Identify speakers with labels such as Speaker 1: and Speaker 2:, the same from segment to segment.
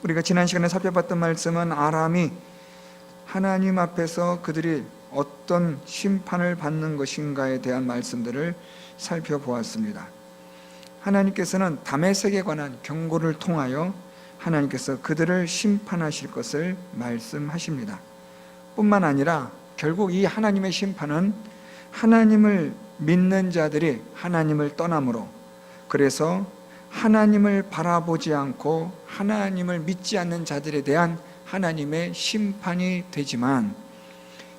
Speaker 1: 우리가 지난 시간에 살펴봤던 말씀은 아람이 하나님 앞에서 그들이 어떤 심판을 받는 것인가에 대한 말씀들을 살펴보았습니다. 하나님께서는 다메섹에 관한 경고를 통하여 하나님께서 그들을 심판하실 것을 말씀하십니다. 뿐만 아니라 결국 이 하나님의 심판은 하나님을 믿는 자들이 하나님을 떠남으로, 그래서 하나님을 바라보지 않고 하나님을 믿지 않는 자들에 대한 하나님의 심판이 되지만,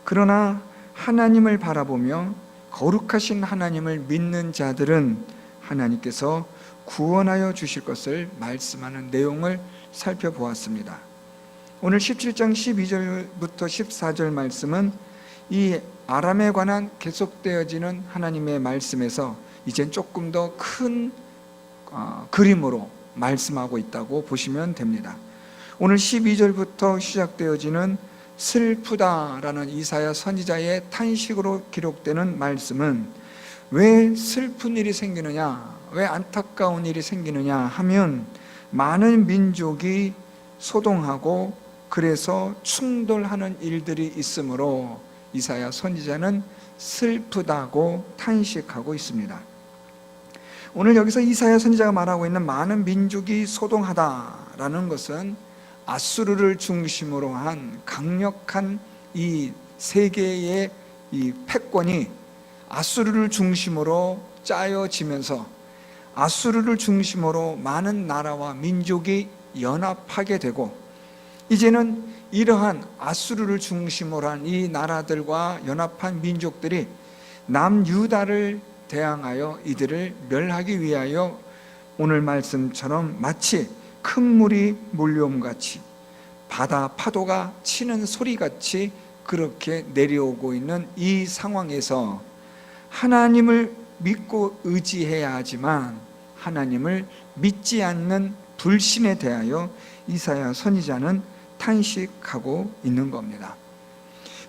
Speaker 1: 그러나 하나님을 바라보며 거룩하신 하나님을 믿는 자들은 하나님께서 구원하여 주실 것을 말씀하는 내용을 살펴보았습니다. 오늘 17장 12절부터 14절 말씀은 이 아람에 관한 계속되어지는 하나님의 말씀에서 이젠 조금 더 큰 그림으로 말씀하고 있다고 보시면 됩니다. 오늘 12절부터 시작되어지는 슬프다라는 이사야 선지자의 탄식으로 기록되는 말씀은 왜 슬픈 일이 생기느냐, 왜 안타까운 일이 생기느냐 하면 많은 민족이 소동하고 그래서 충돌하는 일들이 있으므로 이사야 선지자는 슬프다고 탄식하고 있습니다. 오늘 여기서 이사야 선지자가 말하고 있는 많은 민족이 소동하다라는 것은 아수르를 중심으로 한 강력한 이 세계의 이 패권이 아수르를 중심으로 짜여지면서 아수르를 중심으로 많은 나라와 민족이 연합하게 되고, 이제는 이러한 아수르를 중심으로 한 이 나라들과 연합한 민족들이 남유다를 대항하여 이들을 멸하기 위하여 오늘 말씀처럼 마치 큰 물이 몰려옴같이 바다 파도가 치는 소리같이 그렇게 내려오고 있는 이 상황에서 하나님을 믿고 의지해야 하지만 하나님을 믿지 않는 불신에 대하여 이사야 선지자는 탄식하고 있는 겁니다.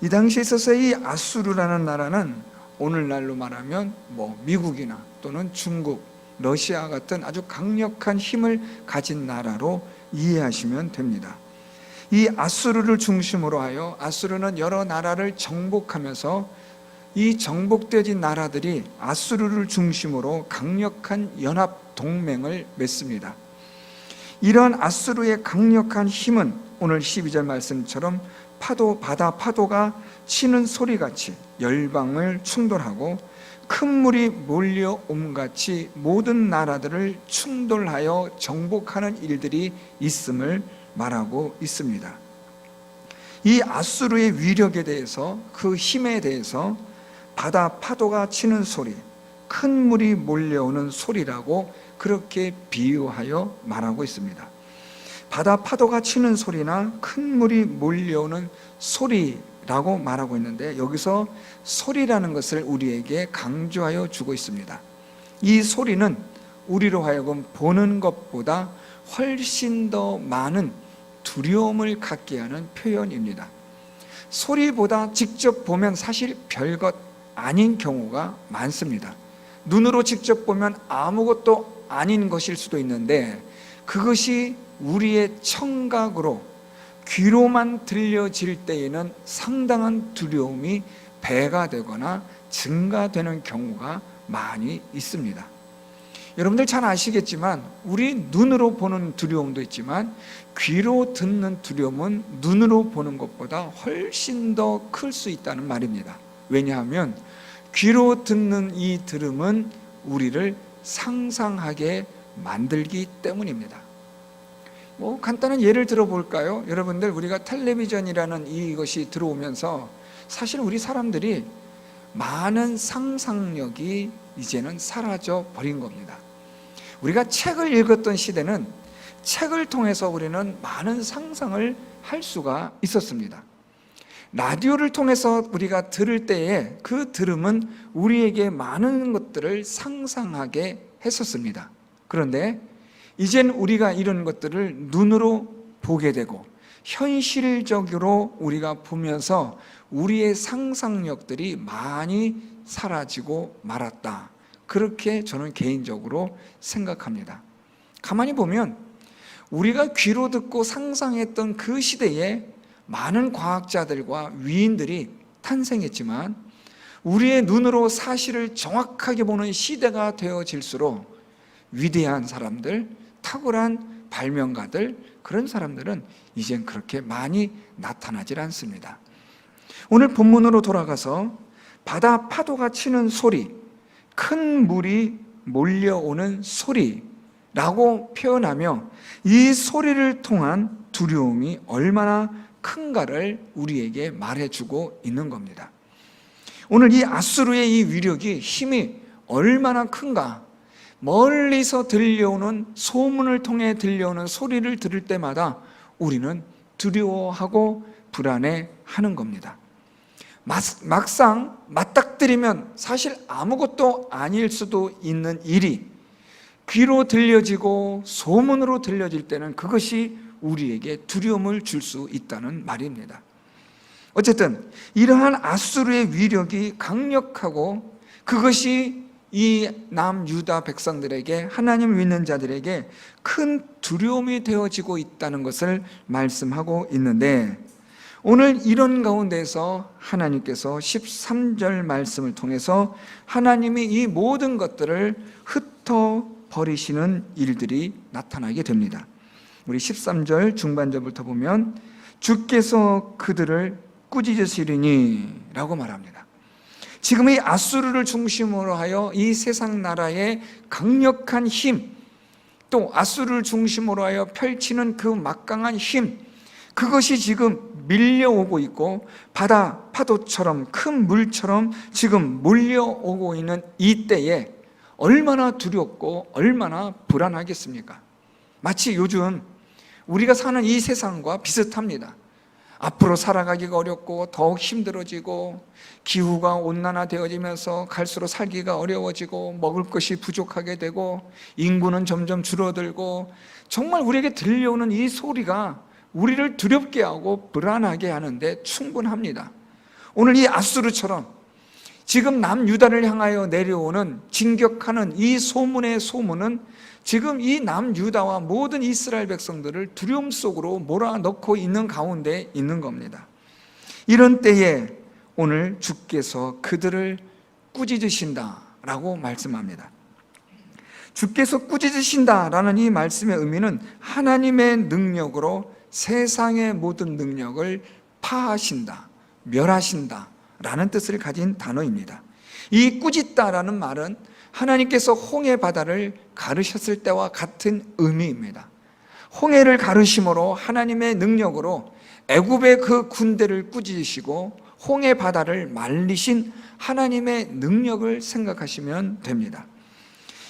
Speaker 1: 이 당시에 있어서 이 아수르라는 나라는 오늘날로 말하면 미국이나 또는 중국, 러시아 같은 아주 강력한 힘을 가진 나라로 이해하시면 됩니다. 이 아수르를 중심으로 하여 아수르는 여러 나라를 정복하면서 이 정복되어진 나라들이 아수르를 중심으로 강력한 연합 동맹을 맺습니다. 이런 아수르의 강력한 힘은 오늘 12절 말씀처럼 바다 파도가 치는 소리같이 열방을 충돌하고 큰 물이 몰려옴같이 모든 나라들을 충돌하여 정복하는 일들이 있음을 말하고 있습니다. 이 아수르의 위력에 대해서, 그 힘에 대해서 바다 파도가 치는 소리, 큰 물이 몰려오는 소리라고 그렇게 비유하여 말하고 있습니다. 바다 파도가 치는 소리나 큰 물이 몰려오는 소리라고 말하고 있는데, 여기서 소리라는 것을 우리에게 강조하여 주고 있습니다. 이 소리는 우리로 하여금 보는 것보다 훨씬 더 많은 두려움을 갖게 하는 표현입니다. 소리보다 직접 보면 사실 별것 아닌 경우가 많습니다. 눈으로 직접 보면 아무것도 아닌 것일 수도 있는데, 그것이 우리의 청각으로 귀로만 들려질 때에는 상당한 두려움이 배가 되거나 증가되는 경우가 많이 있습니다. 여러분들 잘 아시겠지만 우리 눈으로 보는 두려움도 있지만 귀로 듣는 두려움은 눈으로 보는 것보다 훨씬 더 클 수 있다는 말입니다. 왜냐하면 귀로 듣는 이 들음은 우리를 상상하게 만들기 때문입니다. 간단한 예를 들어볼까요? 여러분들, 우리가 텔레비전이라는 이것이 들어오면서 사실 우리 사람들이 많은 상상력이 이제는 사라져 버린 겁니다. 우리가 책을 읽었던 시대는 책을 통해서 우리는 많은 상상을 할 수가 있었습니다. 라디오를 통해서 우리가 들을 때에 그 들음은 우리에게 많은 것들을 상상하게 했었습니다. 그런데 이젠 우리가 이런 것들을 눈으로 보게 되고 현실적으로 우리가 보면서 우리의 상상력들이 많이 사라지고 말았다, 그렇게 저는 개인적으로 생각합니다. 가만히 보면 우리가 귀로 듣고 상상했던 그 시대에 많은 과학자들과 위인들이 탄생했지만 우리의 눈으로 사실을 정확하게 보는 시대가 되어질수록 위대한 사람들, 탁월한 발명가들, 그런 사람들은 이젠 그렇게 많이 나타나질 않습니다. 오늘 본문으로 돌아가서 바다 파도가 치는 소리, 큰 물이 몰려오는 소리라고 표현하며 이 소리를 통한 두려움이 얼마나 큰가를 우리에게 말해주고 있는 겁니다. 오늘 이 아수르의 이 위력이, 힘이 얼마나 큰가, 멀리서 들려오는 소문을 통해 들려오는 소리를 들을 때마다 우리는 두려워하고 불안해하는 겁니다. 막상 맞닥뜨리면 사실 아무것도 아닐 수도 있는 일이 귀로 들려지고 소문으로 들려질 때는 그것이 우리에게 두려움을 줄 수 있다는 말입니다. 어쨌든 이러한 아수르의 위력이 강력하고 그것이 이 남유다 백성들에게, 하나님을 믿는 자들에게 큰 두려움이 되어지고 있다는 것을 말씀하고 있는데, 오늘 이런 가운데서 하나님께서 13절 말씀을 통해서 하나님이 이 모든 것들을 흩어버리시는 일들이 나타나게 됩니다. 우리 13절 중반절부터 보면 주께서 그들을 꾸짖으시리니 라고 말합니다. 지금 이 아수르를 중심으로 하여 이 세상 나라의 강력한 힘, 또 아수르를 중심으로 하여 펼치는 그 막강한 힘, 그것이 지금 밀려오고 있고 바다 파도처럼 큰 물처럼 지금 몰려오고 있는 이때에 얼마나 두렵고 얼마나 불안하겠습니까? 마치 요즘 우리가 사는 이 세상과 비슷합니다. 앞으로 살아가기가 어렵고 더욱 힘들어지고 기후가 온난화되어지면서 갈수록 살기가 어려워지고 먹을 것이 부족하게 되고 인구는 점점 줄어들고, 정말 우리에게 들려오는 이 소리가 우리를 두렵게 하고 불안하게 하는데 충분합니다. 오늘 이 아수르처럼 지금 남유다를 향하여 내려오는 진격하는 이 소문의 소문은 지금 이 남유다와 모든 이스라엘 백성들을 두려움 속으로 몰아넣고 있는 가운데 있는 겁니다. 이런 때에 오늘 주께서 그들을 꾸짖으신다라고 말씀합니다. 주께서 꾸짖으신다라는 이 말씀의 의미는 하나님의 능력으로 세상의 모든 능력을 파하신다, 멸하신다 라는 뜻을 가진 단어입니다. 이 꾸짖다라는 말은 하나님께서 홍해 바다를 가르셨을 때와 같은 의미입니다. 홍해를 가르심으로 하나님의 능력으로 애굽의 그 군대를 꾸짖으시고 홍해 바다를 말리신 하나님의 능력을 생각하시면 됩니다.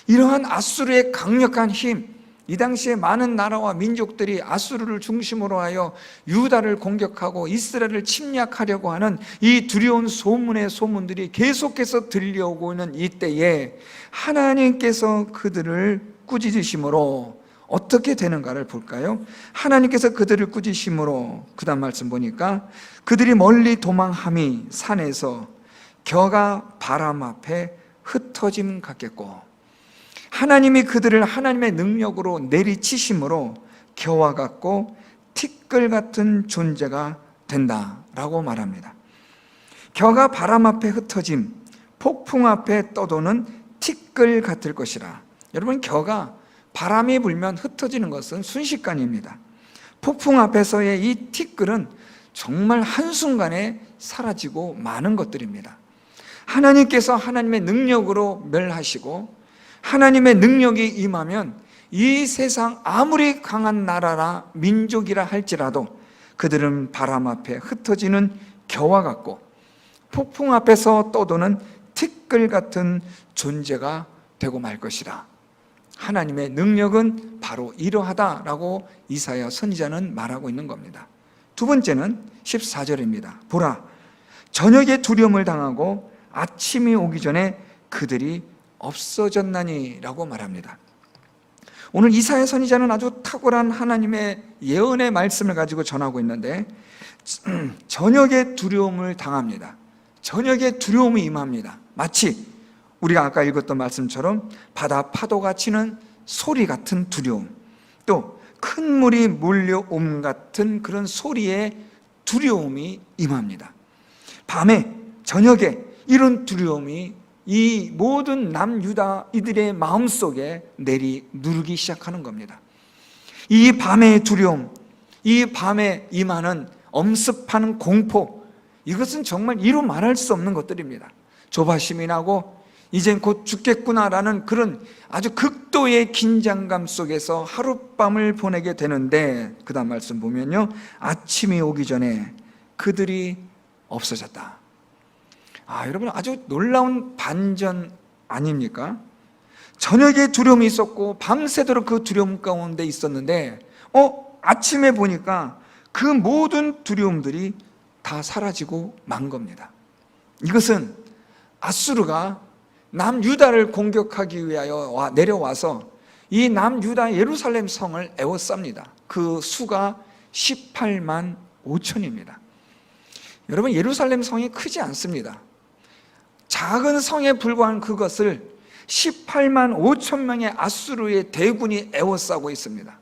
Speaker 1: 이러한 아수르의 강력한 힘, 이 당시에 많은 나라와 민족들이 아수르를 중심으로 하여 유다를 공격하고 이스라엘을 침략하려고 하는 이 두려운 소문의 소문들이 계속해서 들려오고 있는 이때에 하나님께서 그들을 꾸짖으심으로 어떻게 되는가를 볼까요? 하나님께서 그들을 꾸짖으심으로, 그 다음 말씀 보니까 그들이 멀리 도망함이 산에서 겨가 바람 앞에 흩어짐 같겠고, 하나님이 그들을 하나님의 능력으로 내리치심으로 겨와 같고 티끌 같은 존재가 된다라고 말합니다. 겨가 바람 앞에 흩어짐, 폭풍 앞에 떠도는 티끌 같을 것이라. 여러분, 겨가 바람이 불면 흩어지는 것은 순식간입니다. 폭풍 앞에서의 이 티끌은 정말 한순간에 사라지고 많은 것들입니다. 하나님께서 하나님의 능력으로 멸하시고 하나님의 능력이 임하면 이 세상 아무리 강한 나라라 민족이라 할지라도 그들은 바람 앞에 흩어지는 겨와 같고 폭풍 앞에서 떠도는 티끌 같은 존재가 되고 말 것이라. 하나님의 능력은 바로 이러하다라고 이사야 선지자는 말하고 있는 겁니다. 두 번째는 14절입니다. 보라, 저녁에 두려움을 당하고 아침이 오기 전에 그들이 없어졌나니 라고 말합니다. 오늘 이사야 선지자는 아주 탁월한 하나님의 예언의 말씀을 가지고 전하고 있는데 저녁에 두려움을 당합니다. 저녁에 두려움이 임합니다. 마치 우리가 아까 읽었던 말씀처럼 바다 파도가 치는 소리 같은 두려움, 또 큰 물이 몰려옴 같은 그런 소리에 두려움이 임합니다. 밤에, 저녁에 이런 두려움이 이 모든 남유다 이들의 마음속에 누르기 시작하는 겁니다. 이 밤의 두려움, 이 밤에 임하는 엄습하는 공포, 이것은 정말 이루 말할 수 없는 것들입니다. 조바심이 나고 이젠 곧 죽겠구나라는 그런 아주 극도의 긴장감 속에서 하룻밤을 보내게 되는데, 그 다음 말씀 보면요, 아침이 오기 전에 그들이 없어졌다. 여러분, 아주 놀라운 반전 아닙니까? 저녁에 두려움이 있었고 밤새도록 그 두려움 가운데 있었는데 아침에 보니까 그 모든 두려움들이 다 사라지고 만 겁니다. 이것은 아수르가 남유다를 공격하기 위하여 내려와서 이 남유다 예루살렘 성을 에워쌉니다. 그 수가 18만 5천입니다. 여러분, 예루살렘 성이 크지 않습니다. 작은 성에 불과한 그것을 18만 5천 명의 아수르의 대군이 에워싸고 있습니다.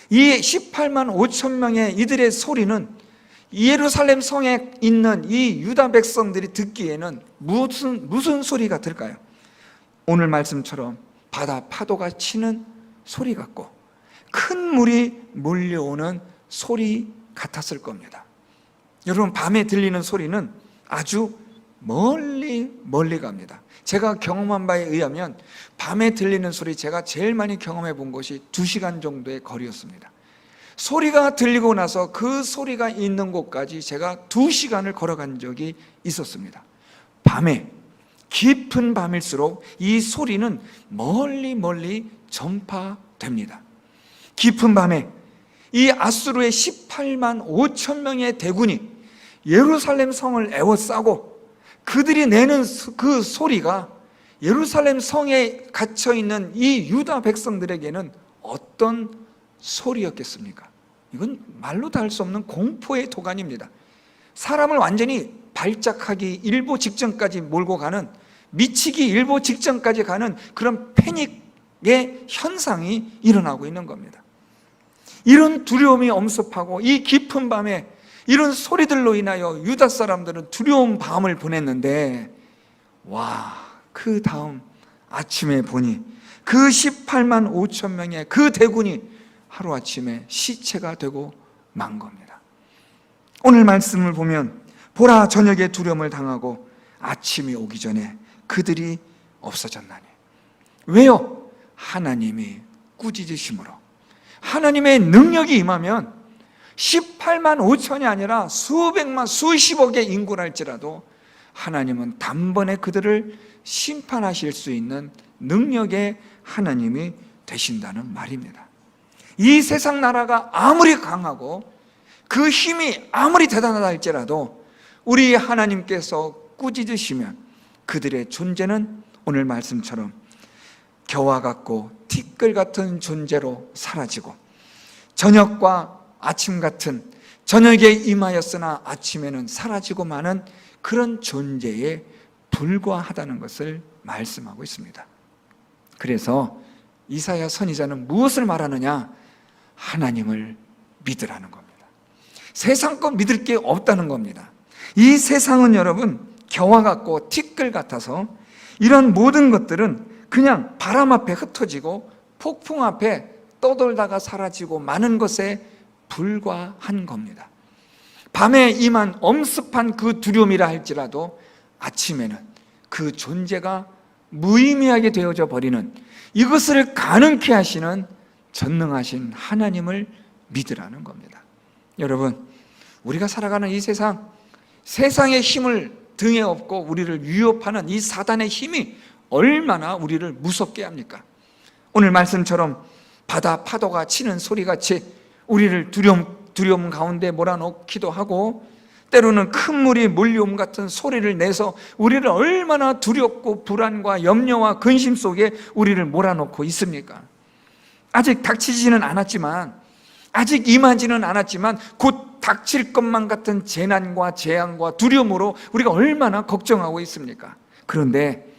Speaker 1: 이 18만 5천 명의 이들의 소리는 예루살렘 성에 있는 이 유다 백성들이 듣기에는 무슨 소리 같을까요? 오늘 말씀처럼 바다 파도가 치는 소리 같고 큰 물이 몰려오는 소리 같았을 겁니다. 여러분, 밤에 들리는 소리는 아주 멀리 갑니다. 제가 경험한 바에 의하면 밤에 들리는 소리, 제가 제일 많이 경험해 본 것이 2시간 정도의 거리였습니다. 소리가 들리고 나서 그 소리가 있는 곳까지 제가 2시간을 걸어간 적이 있었습니다. 밤에, 깊은 밤일수록 이 소리는 멀리 전파됩니다. 깊은 밤에 이 아수르의 18만 5천 명의 대군이 예루살렘 성을 에워싸고 그들이 내는 그 소리가 예루살렘 성에 갇혀있는 이 유다 백성들에게는 어떤 소리였겠습니까? 이건 말로 다 할 수 없는 공포의 도가니입니다. 사람을 완전히 발작하기 일보 직전까지 몰고 가는, 미치기 일보 직전까지 가는 그런 패닉의 현상이 일어나고 있는 겁니다. 이런 두려움이 엄습하고 이 깊은 밤에 이런 소리들로 인하여 유다 사람들은 두려운 밤을 보냈는데, 그 다음 아침에 보니 그 18만 5천 명의 그 대군이 하루아침에 시체가 되고 만 겁니다. 오늘 말씀을 보면 보라, 저녁에 두려움을 당하고 아침이 오기 전에 그들이 없어졌나니. 왜요? 하나님이 꾸짖으심으로. 하나님의 능력이 임하면 18만 5천이 아니라 수백만, 수십억의 인구랄지라도 하나님은 단번에 그들을 심판하실 수 있는 능력의 하나님이 되신다는 말입니다. 이 세상 나라가 아무리 강하고 그 힘이 아무리 대단하다 할지라도 우리 하나님께서 꾸짖으시면 그들의 존재는 오늘 말씀처럼 겨와 같고 티끌 같은 존재로 사라지고, 저녁과 아침 같은, 저녁에 임하였으나 아침에는 사라지고 마는 그런 존재에 불과하다는 것을 말씀하고 있습니다. 그래서 이사야 선지자는 무엇을 말하느냐? 하나님을 믿으라는 겁니다. 세상 것 믿을 게 없다는 겁니다. 이 세상은 여러분 겨와 같고 티끌 같아서 이런 모든 것들은 그냥 바람 앞에 흩어지고 폭풍 앞에 떠돌다가 사라지고 마는 것에 불과한 겁니다. 밤에 임한 엄습한 그 두려움이라 할지라도 아침에는 그 존재가 무의미하게 되어져 버리는, 이것을 가능케 하시는 전능하신 하나님을 믿으라는 겁니다. 여러분, 우리가 살아가는 이 세상의 힘을 등에 업고 우리를 위협하는 이 사단의 힘이 얼마나 우리를 무섭게 합니까? 오늘 말씀처럼 바다 파도가 치는 소리같이 우리를 두려움 가운데 몰아넣기도 하고, 때로는 큰 물이 몰려옴 같은 소리를 내서 우리를 얼마나 두렵고 불안과 염려와 근심 속에 우리를 몰아넣고 있습니까? 아직 닥치지는 않았지만, 아직 임하지는 않았지만 곧 닥칠 것만 같은 재난과 재앙과 두려움으로 우리가 얼마나 걱정하고 있습니까? 그런데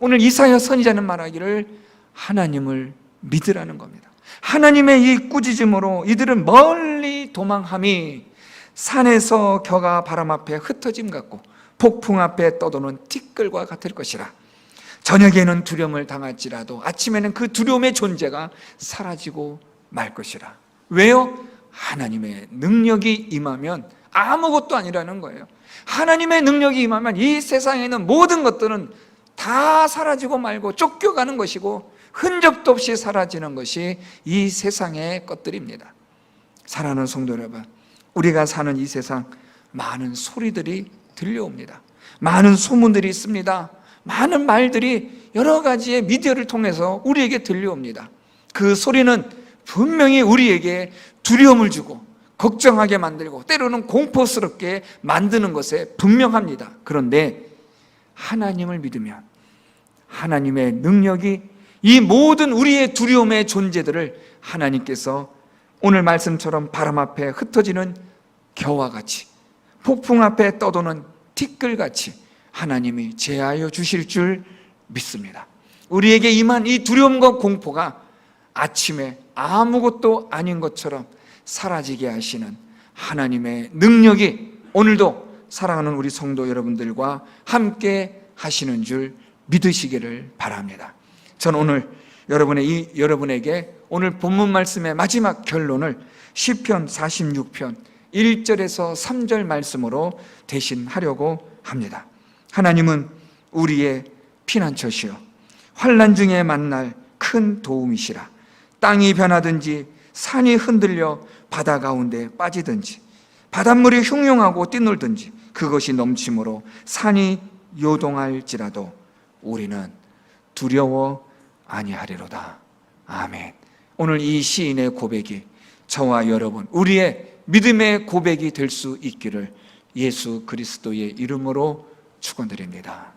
Speaker 1: 오늘 이사야 선지자는 말하기를 하나님을 믿으라는 겁니다. 하나님의 이 꾸짖음으로 이들은 멀리 도망함이 산에서 겨가 바람 앞에 흩어짐 같고 폭풍 앞에 떠도는 티끌과 같을 것이라. 저녁에는 두려움을 당할지라도 아침에는 그 두려움의 존재가 사라지고 말 것이라. 왜요? 하나님의 능력이 임하면 아무것도 아니라는 거예요. 하나님의 능력이 임하면 이 세상에 있는 모든 것들은 다 사라지고 말고 쫓겨가는 것이고 흔적도 없이 사라지는 것이 이 세상의 것들입니다. 사랑하는 성도 여러분, 우리가 사는 이 세상 많은 소리들이 들려옵니다. 많은 소문들이 있습니다. 많은 말들이 여러 가지의 미디어를 통해서 우리에게 들려옵니다. 그 소리는 분명히 우리에게 두려움을 주고 걱정하게 만들고 때로는 공포스럽게 만드는 것에 분명합니다. 그런데 하나님을 믿으면 하나님의 능력이 이 모든 우리의 두려움의 존재들을 하나님께서 오늘 말씀처럼 바람 앞에 흩어지는 겨와 같이 폭풍 앞에 떠도는 티끌같이 하나님이 제하여 주실 줄 믿습니다. 우리에게 임한 이 두려움과 공포가 아침에 아무것도 아닌 것처럼 사라지게 하시는 하나님의 능력이 오늘도 사랑하는 우리 성도 여러분들과 함께 하시는 줄 믿으시기를 바랍니다. 저는 오늘 여러분에게 오늘 본문 말씀의 마지막 결론을 시편 46편 1절에서 3절 말씀으로 대신하려고 합니다. 하나님은 우리의 피난처시요 환난 중에 만날 큰 도움이시라. 땅이 변하든지 산이 흔들려 바다 가운데 빠지든지 바닷물이 흉흉하고 뛰놀든지 그것이 넘침으로 산이 요동할지라도 우리는 두려워 아니하리로다. 아멘. 오늘 이 시인의 고백이 저와 여러분 우리의 믿음의 고백이 될 수 있기를 예수 그리스도의 이름으로 축원드립니다.